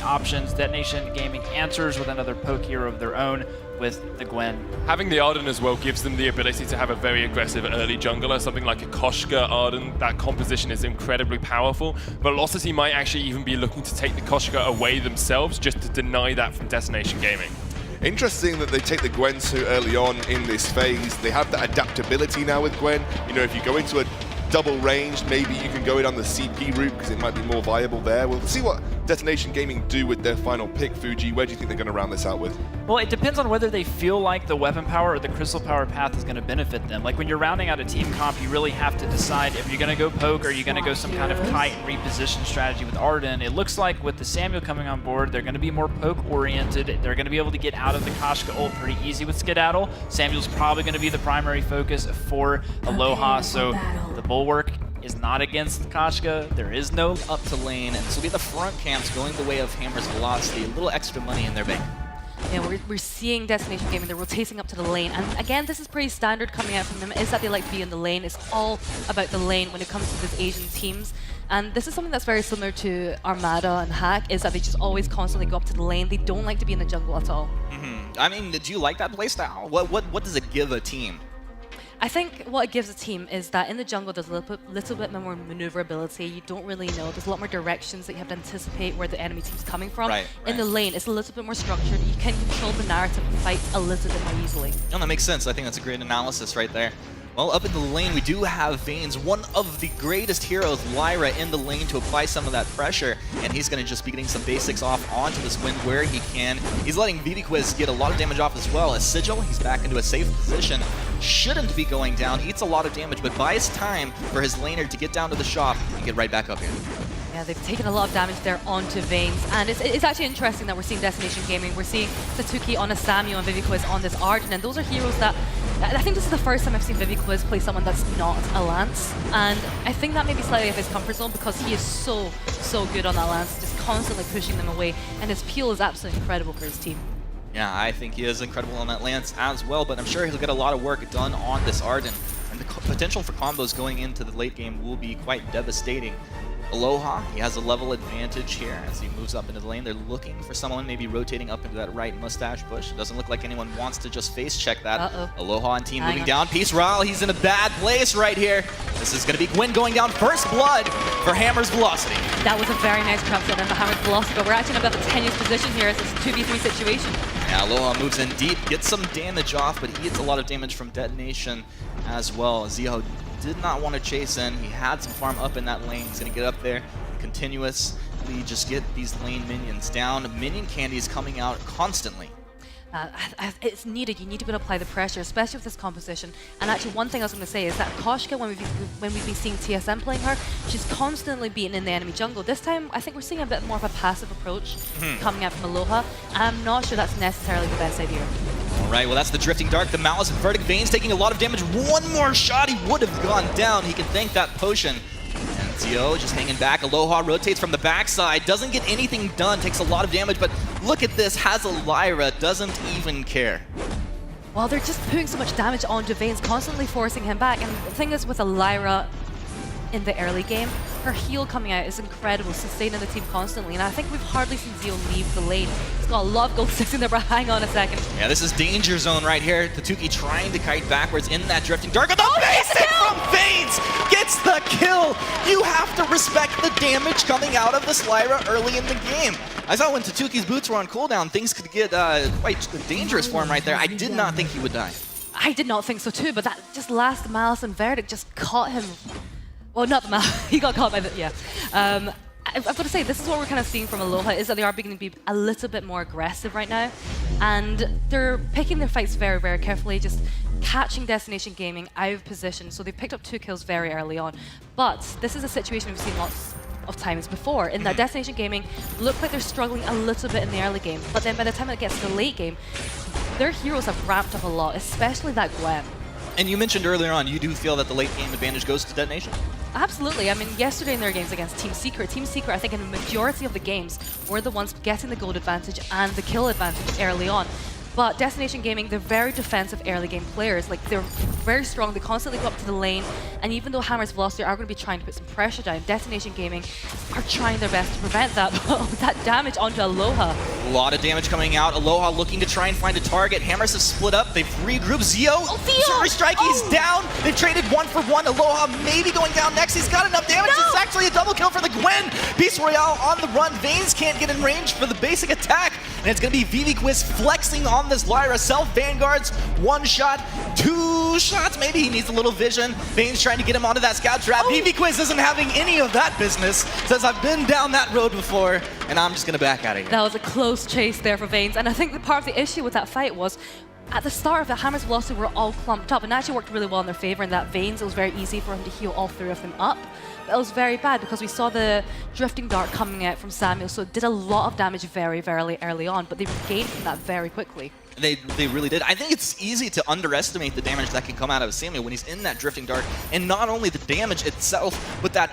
options. Detonation Gaming answers with another poke hero of their own with the Gwen. Having the Arden as well gives them the ability to have a very aggressive early jungler, something like a Koshka Arden. That composition is incredibly powerful. Velocity might actually even be looking to take the Koshka away themselves just to deny that from Detonation Gaming. Interesting that they take the Gwen so early on in this phase. They have that adaptability now with Gwen. You know, if you go into a double range, maybe you can go in on the CP route because it might be more viable there. We'll see what Detonation Gaming do with their final pick. Fuji, where do you think they're going to round this out with? Well, it depends on whether they feel like the weapon power or the crystal power path is going to benefit them. Like when you're rounding out a team comp, you really have to decide if you're going to go poke or you're going to go some kind of kite and reposition strategy with Arden. It looks like with the Samuel coming on board, they're going to be more poke oriented. They're going to be able to get out of the Koshka ult pretty easy with Skedaddle. Samuel's probably going to be the primary focus for Aloha, so the Bulwark is not against Koshka. There is no up to lane, and this will be the front camps going the way of Hammer's Velocity. A little extra money in their bank. Yeah, we're seeing Destination Gaming, they're rotating up to the lane. And again, this is pretty standard coming out from them, is that they like to be in the lane. It's all about the lane when it comes to these Asian teams. And this is something that's very similar to Armada and Hack, is that they just always constantly go up to the lane. They don't like to be in the jungle at all. I mean, do you like that playstyle? What does it give a team? I think what it gives a team is that in the jungle there's a little bit more maneuverability. You don't really know. There's a lot more directions that you have to anticipate where the enemy team's coming from. In the lane, it's a little bit more structured. You can control the narrative of fights a little bit more easily. No, that makes sense. I think that's a great analysis right there. Well, up in the lane, we do have Vanes, one of the greatest heroes, Lyra, in the lane to apply some of that pressure, and he's going to just be getting some basics off onto this win where he can. He's letting Viviquiz get a lot of damage off as well. As Sigil, he's back into a safe position. Shouldn't be going down, eats a lot of damage, but buys time for his laner to get down to the shop and get right back up here. Yeah, they've taken a lot of damage there onto Vanes, and it's actually interesting that we're seeing Destination Gaming. We're seeing Satuki on a Samuel and Viviquiz on this Arden, and those are heroes that I think this is the first time I've seen Viviquiz play someone that's not a Lance, and I think that may be slightly off his comfort zone because he is so good on that Lance, just constantly pushing them away, and his peel is absolutely incredible for his team. Yeah, I think he is incredible on that Lance as well, but I'm sure he'll get a lot of work done on this Arden, and the potential for combos going into the late game will be quite devastating. Aloha, he has a level advantage here as he moves up into the lane. They're looking for someone maybe rotating up into that right mustache bush. It doesn't look like anyone wants to just face check that. Aloha and team moving down. Peace Ral, he's in a bad place right here. This is going to be Gwen going down first blood for Hammer's Velocity. That was a very nice trap shot in for Hammer's Velocity, but we're actually in about the tenuous position here as it's a 2v3 situation. Yeah, Aloha moves in deep, gets some damage off, but he gets a lot of damage from Detonation as well. Ziho did not want to chase in. He had some farm up in that lane. He's going to get up there, continuously just get these lane minions down. Minion candies coming out constantly. It's needed. You need to be able to apply the pressure, especially with this composition. And actually, one thing I was going to say is that Koshka, when we've been seeing TSM playing her, she's constantly beaten in the enemy jungle. This time, I think we're seeing a bit more of a passive approach coming out from Aloha. I'm not sure that's necessarily the best idea. All right, well, that's the Drifting Dark, the Malice and Verdict. Vanes taking a lot of damage. One more shot, he would have gone down. He can thank that potion. And Zio just hanging back. Aloha rotates from the backside, doesn't get anything done, takes a lot of damage, but look at this, has a Lyra, doesn't even care. Well, they're just putting so much damage onto Vanes, constantly forcing him back. And the thing is with a Lyra in the early game, her heal coming out is incredible, sustaining the team constantly. And I think we've hardly seen Zio leave the lane. He's got a lot of gold sticks in there, but hang on a second. Yeah, this is danger zone right here. Tatuki trying to kite backwards in that Drifting Dark. And the basic from Vanes gets the kill! You have to respect the damage coming out of this Lyra early in the game. I saw when Tatuki's boots were on cooldown, things could get quite dangerous for him right there. I did not think he would die. I did not think so too, but that just last Malice and Verdict just caught him. Well, not the Malice, he got caught by the, yeah. I've got to say, this is what we're kind of seeing from Aloha, is that they are beginning to be a little bit more aggressive right now. And they're picking their fights very, very carefully, just catching Destination Gaming out of position. So they've picked up 2 kills very early on. But this is a situation we've seen lots of times before, in that Destination Gaming look like they're struggling a little bit in the early game. But then by the time it gets to the late game, their heroes have ramped up a lot, especially that Gwen. And you mentioned earlier on, you do feel that the late game advantage goes to Detonation? Absolutely. I mean, yesterday in their games against Team Secret, I think in the majority of the games, were the ones getting the gold advantage and the kill advantage early on. But Destination Gaming, they're very defensive early game players. Like, they're very strong. They constantly go up to the lane. And even though Hammer's Velocity are going to be trying to put some pressure down, Destination Gaming are trying their best to prevent that. But that damage onto Aloha. A lot of damage coming out. Aloha looking to try and find a target. Hammers have split up. They've regrouped. Zio! Oh, Zio! Survey Strike, he's down. They've traded 1 for 1. Aloha maybe going down next. He's got enough damage. No! It's actually a double kill for the Gwen. Beast Royale on the run. Veins can't get in range for the basic attack. And it's going to be VV-Quiz flexing on this Lyra. Self Vanguards, 1 shot, 2 shots. Maybe he needs a little vision. Veins trying to get him onto that scout trap. Oh. VV-Quiz isn't having any of that business. Says, I've been down that road before, and I'm just going to back out of here. That was a close chase there for Veins. And I think that part of the issue with that fight was at the start of it, Hammer's Velocity were all clumped up and actually worked really well in their favor in that Veins. It was very easy for him to heal all 3 of them up. But it was very bad because we saw the Drifting Dart coming out from Samuel, so it did a lot of damage very, very early on, but they regained from that very quickly. They really did. I think it's easy to underestimate the damage that can come out of Samuel when he's in that Drifting Dart, and not only the damage itself, but that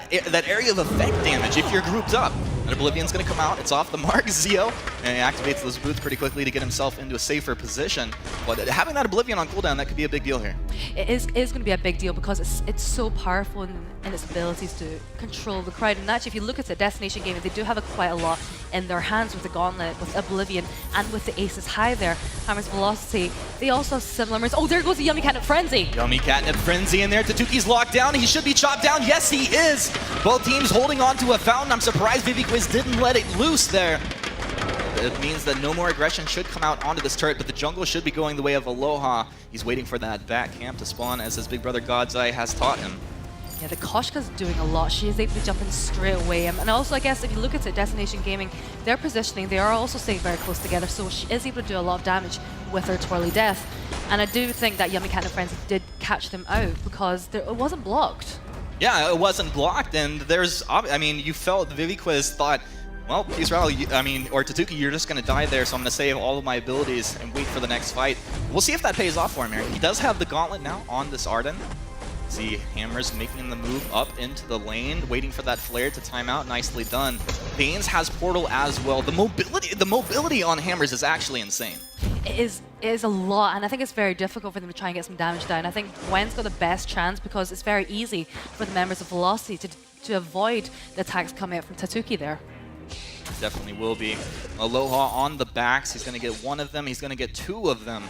area of effect damage if you're grouped up. And Oblivion's going to come out. It's off the mark. Zio and he activates those boots pretty quickly to get himself into a safer position. But having that Oblivion on cooldown, that could be a big deal here. It is going to be a big deal because it's so powerful in its abilities to control the crowd. And actually, if you look at the Destination Gaming, they do have quite a lot in their hands with the Gauntlet, with Oblivion, and with the Aces High there. Hammer's Velocity, they also have similar moves. Oh, there goes the Yummy Catnip Frenzy. Yummy Catnip Frenzy in there. Tatuki's locked down. He should be chopped down. Yes, he is. Both teams holding on to a fountain. I'm surprised VV-Quiz didn't let it loose there. It means that no more aggression should come out onto this turret, but the jungle should be going the way of Aloha. He's waiting for that back camp to spawn, as his big brother God's Eye has taught him. Yeah, the Koshka's doing a lot. She is able to jump in straight away. And also, I guess, if you look at it, Destination Gaming, their positioning, they are also staying very close together, so she is able to do a lot of damage with her Twirly Death. And I do think that Yummy Catnip Frenzy did catch them out because it wasn't blocked. Yeah, it wasn't blocked, and there's, I mean, you felt VV-Quiz thought, well, Israel, or Tatuki, you're just going to die there, so I'm going to save all of my abilities and wait for the next fight. We'll see if that pays off for him here. He does have the Gauntlet now on this Arden. See Hammers making the move up into the lane, waiting for that flare to time out. Nicely done. Veins has Portal as well. The mobility on Hammers is actually insane. It is a lot, and I think it's very difficult for them to try and get some damage down. I think Gwen's got the best chance because it's very easy for the members of Velocity to avoid the attacks coming out from Tatuki there. Definitely will be. Aloha on the backs. He's going to get 1 of them. He's going to get 2 of them.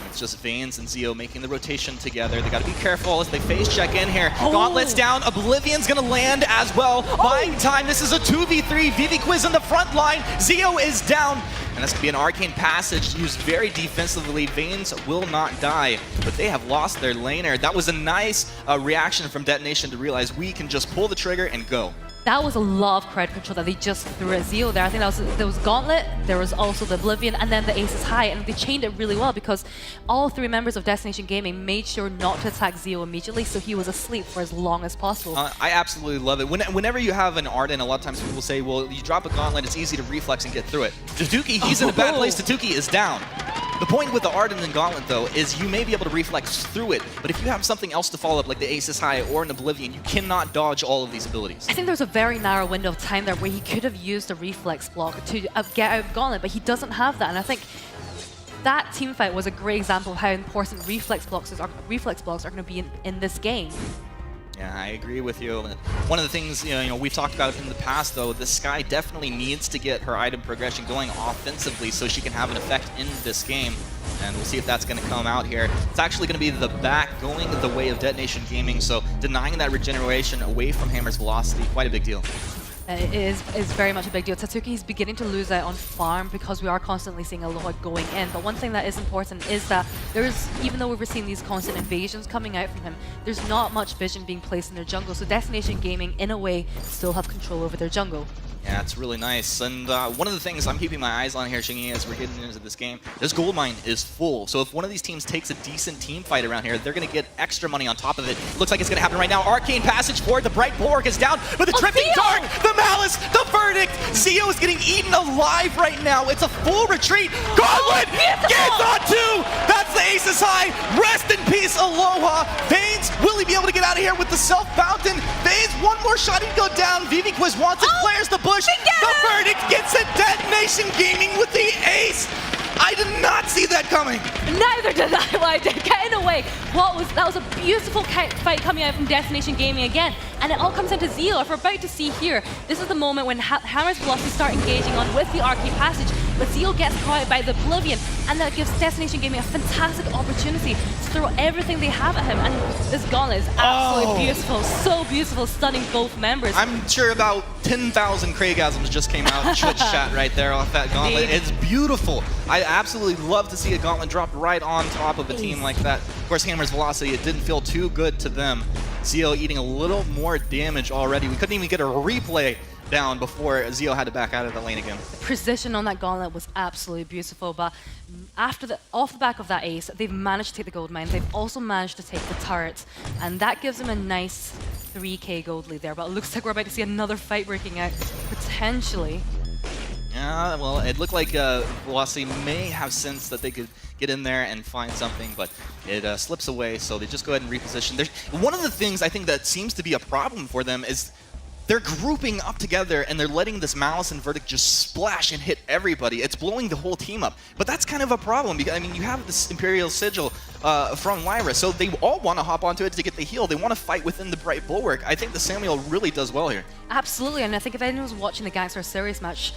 It's just Veins and Zio making the rotation together. They got to be careful as they face check in here. Oh. Gauntlet's down. Oblivion's going to land as well. Buying time. This is a 2v3. VV-Quiz in the front line. Zio is down. And this could be an Arcane Passage used very defensively. Veins will not die, but they have lost their laner. That was a nice reaction from Detonation to realize we can just pull the trigger and go. That was a lot of crowd control that they just threw at Zio there. I think there was Gauntlet, there was also the Oblivion, and then the Aces High, and they chained it really well because all 3 members of Destination Gaming made sure not to attack Zio immediately, so he was asleep for as long as possible. I absolutely love it. Whenever you have an Arden, a lot of times people say, well, you drop a Gauntlet, it's easy to reflex and get through it. Tatuki, he's in a bad place. Tatuki is down. The point with the Arden and Gauntlet, though, is you may be able to reflex through it, but if you have something else to follow up, like the Aces High or an Oblivion, you cannot dodge all of these abilities. I think there was a very narrow window of time there where he could have used a reflex block to get out of Gauntlet, but he doesn't have that, and I think that teamfight was a great example of how important reflex blocks are going to be in this game. Yeah, I agree with you. One of the things we've talked about in the past, though, the Sky definitely needs to get her item progression going offensively so she can have an effect in this game. And we'll see if that's going to come out here. It's actually going to be the back going the way of Detonation Gaming, so denying that regeneration away from Hammer's Velocity, quite a big deal. It is very much a big deal. Tatuki is beginning to lose out on farm because we are constantly seeing Aloha going in. But one thing that is important is that even though we're seeing these constant invasions coming out from him, there's not much vision being placed in their jungle. So Destination Gaming, in a way, still have control over their jungle. Yeah, it's really nice. And one of the things I'm keeping my eyes on here, Shingy, as we're getting into this game, this gold mine is full. So if one of these teams takes a decent team fight around here, they're going to get extra money on top of it. Looks like it's going to happen right now. Arcane Passage forward. The Bright Bulwark is down, but the Drifting Dart, the Malice, the Verdict. Zio is getting eaten alive right now. It's a full retreat. Gauntlet gets on 2. That's the Aces High. Rest in peace, Aloha. Veins, will he be able to get out of here with the Self Fountain? Veins, 1 more shot, he'd go down. VV-Quiz wants it, flares the bush. The Verdict gets it. Detonation Gaming with the ace. I did not see that coming. Neither did I. Well, I did. Getting away. That was a beautiful fight coming out from Detonation Gaming again. And it all comes down to Zeal. If we're about to see here, this is the moment when Hammer's Velocity start engaging on with the Arcade Passage, but Zeal gets caught out by the Oblivion, and that gives Destination Gaming a fantastic opportunity to throw everything they have at him. And this gauntlet is absolutely beautiful. So beautiful, stunning both members. I'm sure about 10,000 Craigasms just came out in Twitch chat right there off that gauntlet. Indeed. It's beautiful. I absolutely love to see a gauntlet drop right on top of a team like that. Of course, Hammer's Velocity, it didn't feel too good to them. Zio eating a little more damage already. We couldn't even get a replay down before Zio had to back out of the lane again. The precision on that gauntlet was absolutely beautiful, but off the back of that ace, they've managed to take the gold mine. They've also managed to take the turret, and that gives them a nice 3k gold lead there. But it looks like we're about to see another fight breaking out, potentially. Yeah, well, it looked like Velocity may have sensed that they could get in there and find something, but it slips away, so they just go ahead and reposition. One of the things I think that seems to be a problem for them is they're grouping up together and they're letting this Malice and Verdict just splash and hit everybody. It's blowing the whole team up. But that's kind of a problem because, I mean, you have this Imperial Sigil from Lyra, so they all want to hop onto it to get the heal. They want to fight within the Bright Bulwark. I think the Samuel really does well here. Absolutely, and I think if anyone was watching the Gangster Series match,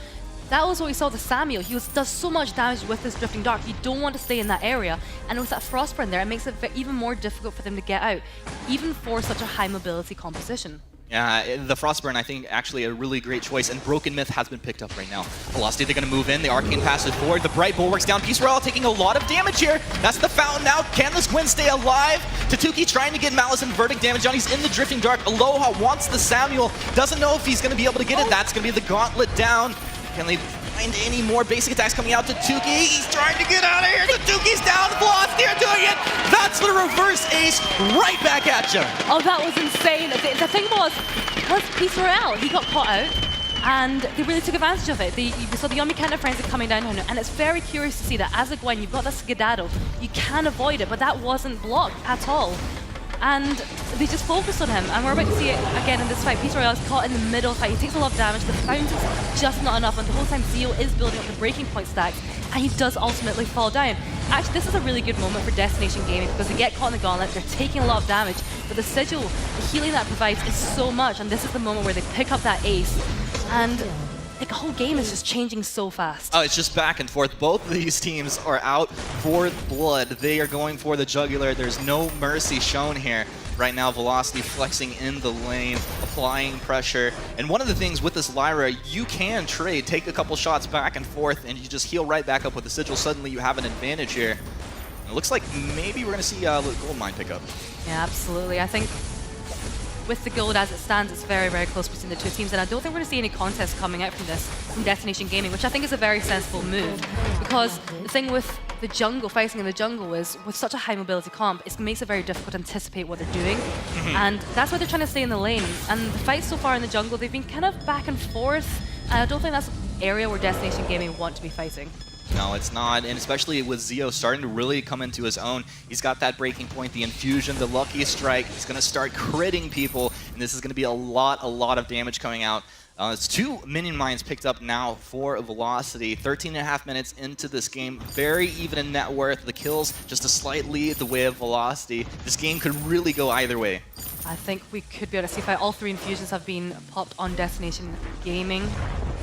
that was what we saw with Samuel. He does so much damage with this Drifting Dark. You don't want to stay in that area. And with that Frostburn there, it makes it even more difficult for them to get out, even for such a high mobility composition. Yeah, the Frostburn, I think, actually a really great choice, and Broken Myth has been picked up right now. Velocity, they're going to move in. The Arcane Passage forward. The Bright Bulwark's down. Peace Royale taking a lot of damage here. That's the Fountain now. Can this Gwen stay alive? Tatuki trying to get Malice and Verdict damage on. He's in the Drifting Dark. Aloha wants the Samuel. Doesn't know if he's going to be able to get it. That's going to be the Gauntlet down. Can they find any more basic attacks coming out? Tatuki, he's trying to get out of here. Tatuki's down. Velocity are doing it. That's the reverse ace right back at you. Oh, that was insane. The thing was, because Peace Royale, he got caught out, and they really took advantage of it. We saw the Yomi Cannon Frenzy coming down on it, and it's very curious to see that as a Gwen, you've got that skedaddle. You can avoid it, but that wasn't blocked at all. And they just focused on him, and we're about to see it again in this fight. Peace Royale is caught in the middle of the fight. He takes a lot of damage. The fountain's just not enough, and the whole time Zio is building up the breaking point stacks, and he does ultimately fall down. Actually, this is a really good moment for Destination Gaming because they get caught in the gauntlet, they're taking a lot of damage, but the sigil, the healing that provides is so much, and this is the moment where they pick up that ace, and the whole game is just changing so fast. Oh, it's just back and forth. Both of these teams are out for blood. They are going for the jugular. There's no mercy shown here. Right now, Velocity flexing in the lane, applying pressure. And one of the things with this Lyra, you can trade, take a couple shots back and forth, and you just heal right back up with the Sigil. Suddenly you have an advantage here. And it looks like maybe we're going to see a gold mine pick up. Yeah, absolutely. I think with the gold as it stands, it's very, very close between the two teams, and I don't think we're going to see any contest coming out from this, from Destination Gaming, which I think is a very sensible move, because the thing with the jungle, fighting in the jungle, is with such a high mobility comp, it makes it very difficult to anticipate what they're doing, and that's why they're trying to stay in the lane. And the fights so far in the jungle, they've been kind of back and forth, and I don't think that's an area where Destination Gaming want to be fighting. No, it's not, and especially with Zio starting to really come into his own. He's got that breaking point, the infusion, the lucky strike. He's going to start critting people, and this is going to be a lot of damage coming out. It's 2 minion mines picked up now for Velocity. 13.5 minutes into this game, very even in net worth. The kills just a slight lead the way of Velocity. This game could really go either way. I think we could be able to see fight. All 3 infusions have been popped on Destination Gaming.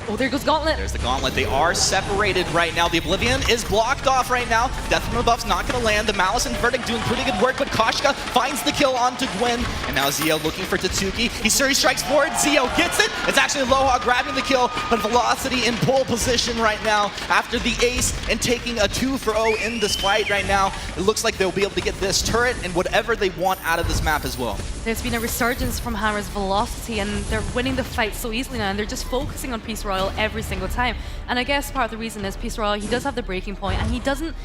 Oh, there goes Gauntlet. There's the Gauntlet. They are separated right now. The Oblivion is blocked off right now. Death from Above's not going to land. The Malice and Verdict doing pretty good work, but Koshka finds the kill onto Gwen. And now Zio looking for Tatuki. He strikes forward. Zio gets it. It's actually Aloha grabbing the kill, but Velocity in pole position right now after the ace and taking a 2-for-0 in this fight right now. It looks like they'll be able to get this turret and whatever they want out of this map as well. There's been a resurgence from Hammer's Velocity, and they're winning the fight so easily now, and they're just focusing on Peace Royale every single time. And I guess part of the reason is Peace Royale, he does have the breaking point, and he doesn't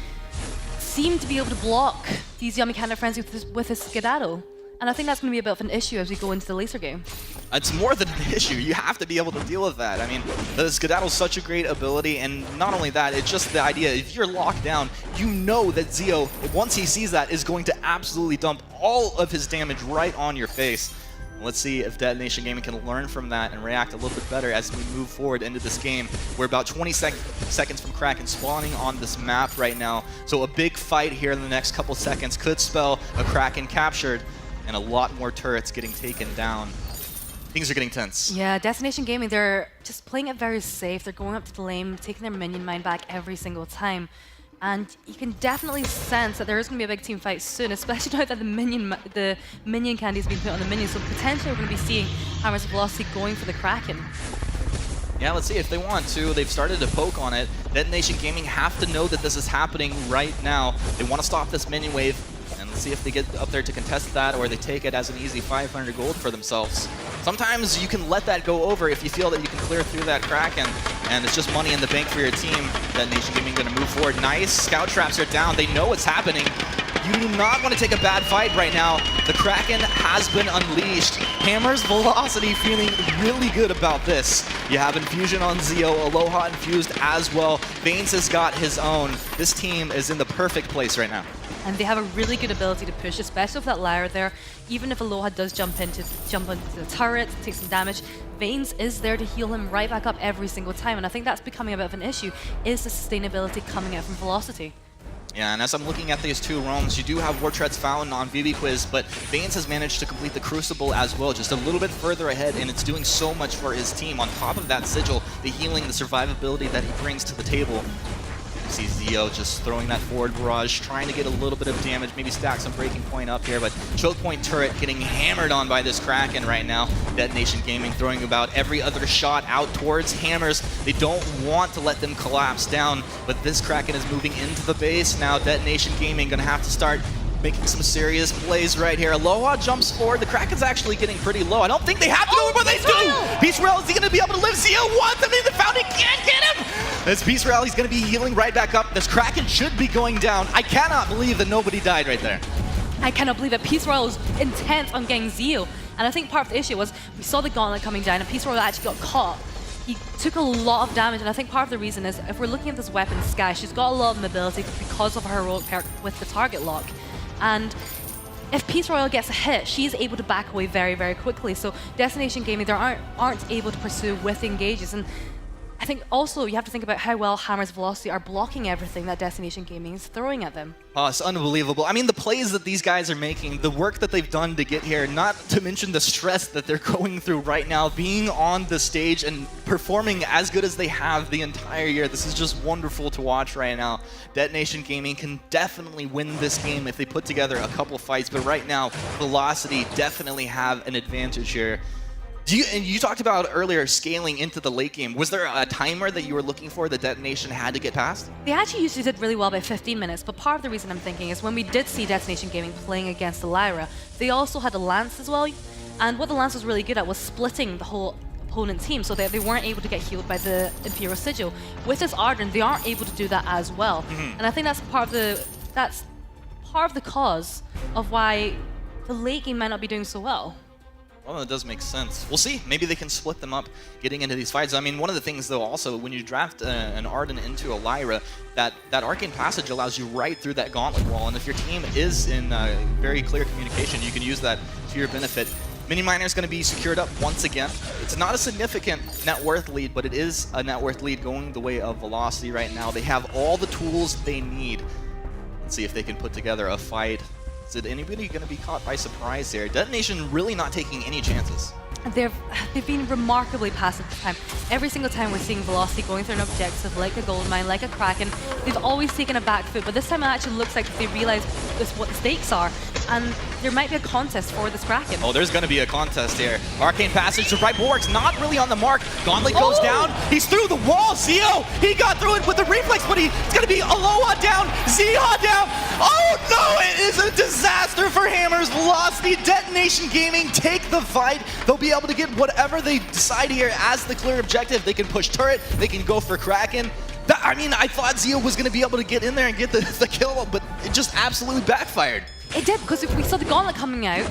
seem to be able to block these Yummy Cannon Frenzy with his skedaddle. And I think that's going to be a bit of an issue as we go into the laser game. It's more than an issue. You have to be able to deal with that. I mean, the Skedaddle's such a great ability, and not only that, it's just the idea, if you're locked down, you know that Zio, once he sees that, is going to absolutely dump all of his damage right on your face. Let's see if Detonation Gaming can learn from that and react a little bit better as we move forward into this game. We're about 20 seconds from Kraken spawning on this map right now. So a big fight here in the next couple seconds could spell a Kraken captured and a lot more turrets getting taken down. Things are getting tense. Yeah, Detonation Gaming, they're just playing it very safe. They're going up to the lane, taking their minion mine back every single time. And you can definitely sense that there is going to be a big team fight soon, especially now that the minion candy has been put on the minions. So potentially we're going to be seeing Hammers of Velocity going for the Kraken. Yeah, let's see if they want to. They've started to poke on it. Detonation Gaming have to know that this is happening right now. They want to stop this minion wave. And let's see if they get up there to contest that or they take it as an easy 500 gold for themselves. Sometimes you can let that go over if you feel that you can clear through that Kraken, and it's just money in the bank for your team. Detonation Gaming going to move forward. Nice. Scout traps are down. They know what's happening. You do not want to take a bad fight right now. The Kraken has been unleashed. Hammer's Velocity feeling really good about this. You have Infusion on Zeo, Aloha infused as well. Vanes has got his own. This team is in the perfect place right now. And they have a really good ability to push, especially with that Lyra there. Even if Aloha does jump into the turret, take some damage, Vanes is there to heal him right back up every single time. And I think that's becoming a bit of an issue, is the sustainability coming out from Velocity. Yeah, and as I'm looking at these two roams, you do have War Treads found on VV-Quiz, but Vanes has managed to complete the Crucible as well, just a little bit further ahead, and it's doing so much for his team. On top of that Sigil, the healing, the survivability that he brings to the table. You see Zeo just throwing that forward barrage, trying to get a little bit of damage, maybe stack some breaking point up here, but choke point turret getting hammered on by this Kraken right now. Detonation Gaming throwing about every other shot out towards Hammers. They don't want to let them collapse down, but this Kraken is moving into the base now. Detonation Gaming gonna have to start making some serious plays right here. Aloha jumps forward. The Kraken's actually getting pretty low. I don't think they have to go, but they do! Peace Rail, is he gonna be able to live? Zeo wants him in the fountain, can't get him! This Peace Rail, he's gonna be healing right back up. This Kraken should be going down. I cannot believe that nobody died right there. I cannot believe that Peace Royal was intent on getting Zeo. And I think part of the issue was we saw the gauntlet coming down and Peace Royal actually got caught. He took a lot of damage, and I think part of the reason is if we're looking at this weapon, Sky, she's got a lot of mobility because of her heroic perk with the target lock. And if Peace Royal gets a hit, she's able to back away very, very quickly. So Destination Gaming, they aren't able to pursue with engages. And I think also you have to think about how well Hammer's Velocity are blocking everything that Destination Gaming is throwing at them. Oh, it's unbelievable. I mean, the plays that these guys are making, the work that they've done to get here, not to mention the stress that they're going through right now, being on the stage and performing as good as they have the entire year. This is just wonderful to watch right now. Detonation Gaming can definitely win this game if they put together a couple fights, but right now, Velocity definitely have an advantage here. And you talked about earlier scaling into the late game. Was there a timer that you were looking for that Detonation had to get past? They actually usually did really well by 15 minutes, but part of the reason I'm thinking is when we did see Destination Gaming playing against the Lyra, they also had a Lance as well, and what the Lance was really good at was splitting the whole opponent team so that they weren't able to get healed by the Imperial Sigil. With this Ardent, they aren't able to do that as well, and I think that's part of the cause of why the late game might not be doing so well. Well, it does make sense. We'll see. Maybe they can split them up getting into these fights. I mean, one of the things, though, also, when you draft an Arden into a Lyra, that Arcane Passage allows you right through that gauntlet wall. And if your team is in very clear communication, you can use that to your benefit. Mini Miner is going to be secured up once again. It's not a significant net worth lead, but it is a net worth lead going the way of Velocity right now. They have all the tools they need. Let's see if they can put together a fight. Is anybody going to be caught by surprise here? Detonation really not taking any chances. They've been remarkably passive this time. Every single time we're seeing Velocity going through an objective like a gold mine, like a Kraken, they've always taken a back foot, but this time it actually looks like they realize what the stakes are, and there might be a contest for this Kraken. Oh, there's going to be a contest here. Arcane Passage, the right bulwark's not really on the mark. Gauntlet goes down. He's through the wall. Zeo, he got through it with the reflex, but it's going to be Aloha down, Zeo down. Oh no, it is a disaster for Hammer's Velocity. Detonation Gaming take the fight. They'll be able to get whatever they decide here as the clear objective. They can push turret, they can go for Kraken. I mean, I thought Zeo was going to be able to get in there and get the kill, but it just absolutely backfired. It did, because we saw the gauntlet coming out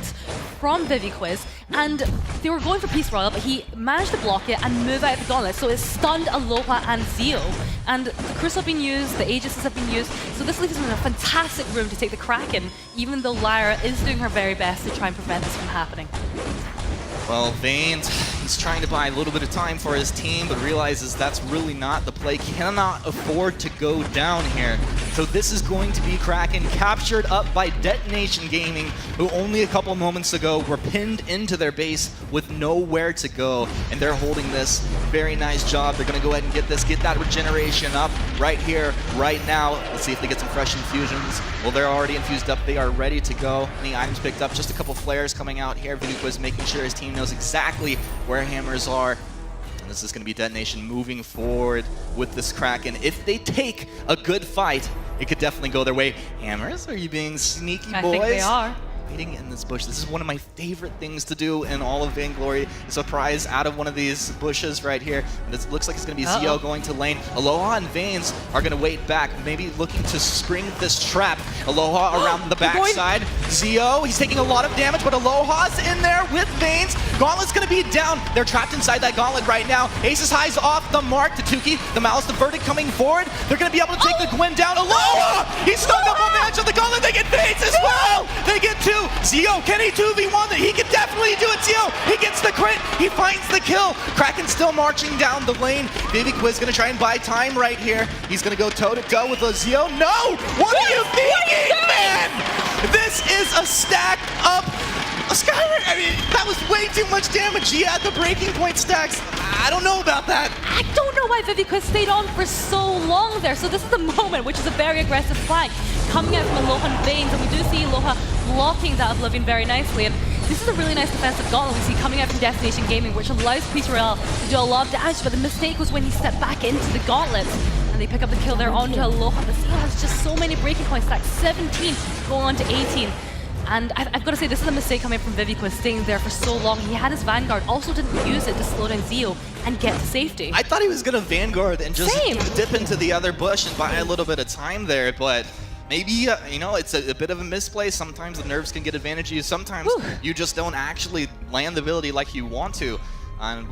from VV-Quiz, and they were going for Peace Royal, but he managed to block it and move out of the gauntlet, so it stunned Aloha and Zeo. And the Crucible have been used, the Aegis have been used, so this leaves them in a fantastic room to take the Kraken, even though Lyra is doing her very best to try and prevent this from happening. Well, Vains, he's trying to buy a little bit of time for his team, but realizes that's really not the play. Cannot afford to go down here. So this is going to be Kraken captured up by Detonation Gaming, who only a couple moments ago were pinned into their base with nowhere to go. And they're holding this. Very nice job. They're going to go ahead and get this, get that regeneration up right here, right now. Let's see if they get some fresh infusions. Well, they're already infused up. They are ready to go. Any items picked up? Just a couple flares coming out here. Vainglory making sure his team knows exactly where hammers are. And this is going to be Detonation moving forward with this Kraken. If they take a good fight, it could definitely go their way. Hammers, are you being sneaky, boys? I think they are. Waiting in this bush. This is one of my favorite things to do in all of Vainglory. A surprise out of one of these bushes right here. And it looks like it's going to be Zio going to lane. Aloha and Vains are going to wait back, maybe looking to spring this trap. Aloha around the backside. Zio, he's taking a lot of damage, but Aloha's in there with Vains. Gauntlet's going to be down. They're trapped inside that gauntlet right now. Aces High's off the mark. Tatuki, the Malice, the Verdict coming forward. They're going to be able to take the Gwen down. Aloha! He's stuck up on the edge of the gauntlet. They get Vains as well. They get two. Zio, can he 2v1 that? He can definitely do it. Zio, he gets the crit. He finds the kill. Kraken still marching down the lane. Vainglory's going to try and buy time right here. He's going to go toe-to-toe with a Zio. No! What are you thinking, man? This is a stacked up Skyrim. I mean, that was way too much damage. He had the breaking point stacks. I don't know about that. I don't know why Vainglory stayed on for so long there. So this is the moment, which is a very aggressive flank coming out from Aloha and Vains, and we do see Aloha blocking that Oblivion very nicely. And this is a really nice defensive gauntlet we see coming out from Detonation Gaming, which allows Peter L to do a lot of damage, but the mistake was when he stepped back into the gauntlet. And they pick up the kill there onto Aloha. The Zio has just so many breaking points, stacks 17 going on to 18. And I've got to say, this is a mistake coming from Vainglory staying there for so long. He had his Vanguard, also didn't use it to slow down Zio and get to safety. I thought he was going to Vanguard and just dip into the other bush and buy a little bit of time there, but maybe, you know, it's a bit of a misplay. Sometimes the nerves can get advantage of you. Sometimes you just don't actually land the ability like you want to.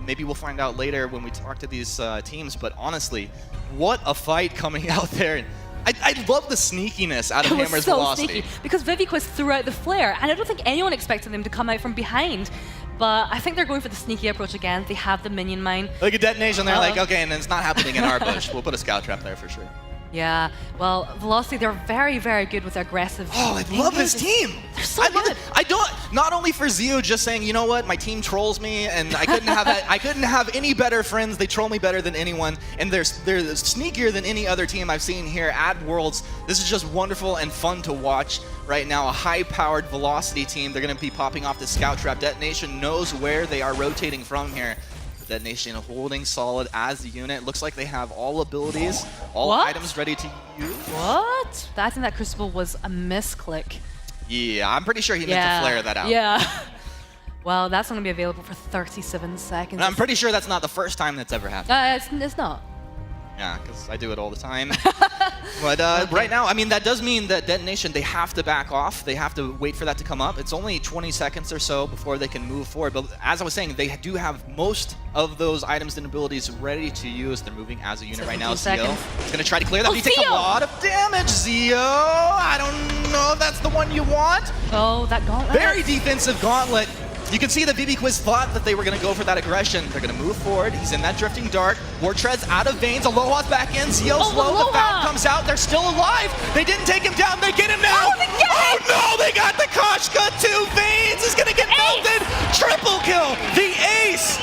Maybe we'll find out later when we talk to these teams, but honestly, what a fight coming out there. I love the sneakiness out of Hammer's velocity. Sneaky, because Vainglory threw out the flare, and I don't think anyone expected them to come out from behind. But I think they're going for the sneaky approach again. They have the minion mine. Look at Detonation, they're like, okay, and it's not happening in our bush. We'll put a scout trap there for sure. Yeah, well, Velocity, they're very, very good with their aggressive. Oh, I love this team. They're so I good. love it. I don't, not only for Zio just saying, you know what, my team trolls me, and I couldn't have that, I couldn't have any better friends. They troll me better than anyone, and they're sneakier than any other team I've seen here at Worlds. This is just wonderful and fun to watch right now. A high-powered Velocity team. They're going to be popping off the scout trap. Detonation knows where they are rotating from here. Detonation holding solid as a unit. Looks like they have all abilities, all items ready to use. What? I think that Crucible was a misclick. Yeah, I'm pretty sure he meant to flare that out. Yeah. Well, that's not going to be available for 37 seconds. And I'm pretty sure that's not the first time that's ever happened. It's not. Yeah, because I do it all the time. But right now, I mean, that does mean that Detonation, they have to back off. They have to wait for that to come up. It's only 20 seconds or so before they can move forward. But as I was saying, they do have most of those items and abilities ready to use. They're moving as a unit right now. Zio is going to try to clear that. He takes a lot of damage, Zio. I don't know if that's the one you want. Oh, that gauntlet. Very defensive gauntlet. You can see that Vainglory thought that they were going to go for that aggression. They're going to move forward. He's in that drifting dark. War Tread's out of Vains. Aloha's back in. Zio's low. The foul comes out. They're still alive. They didn't take him down. They get him now. Oh no, they got the Koshka too. Vains is going to get melted. Triple kill. The ace.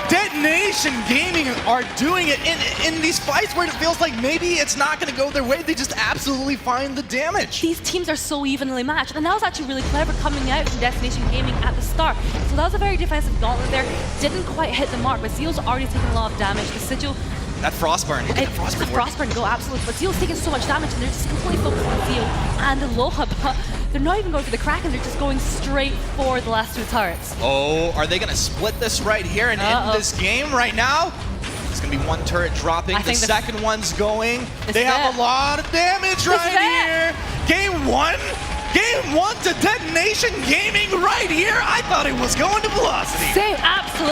Detonation Gaming are doing it in these fights where it feels like maybe it's not going to go their way. They just absolutely find the damage. These teams are so evenly matched, and that was actually really clever coming out from Detonation Gaming at the start. So that was a very defensive gauntlet there. Didn't quite hit the mark, but Zio's already taken a lot of damage. The Sigil. That Frostburn. Look at the Frostburn. Frostburn go absolutely. But Zio's taking so much damage, and they're just completely focused on Zio and Aloha. But they're not even going for the Kraken. They're just going straight for the last two turrets. Oh, are they going to split this right here and end this game right now? It's going to be one turret dropping. The second one's going. They have a lot of damage right here. Game one. Game one to Detonation Gaming right here. I thought it was going to Velocity. Same, absolutely.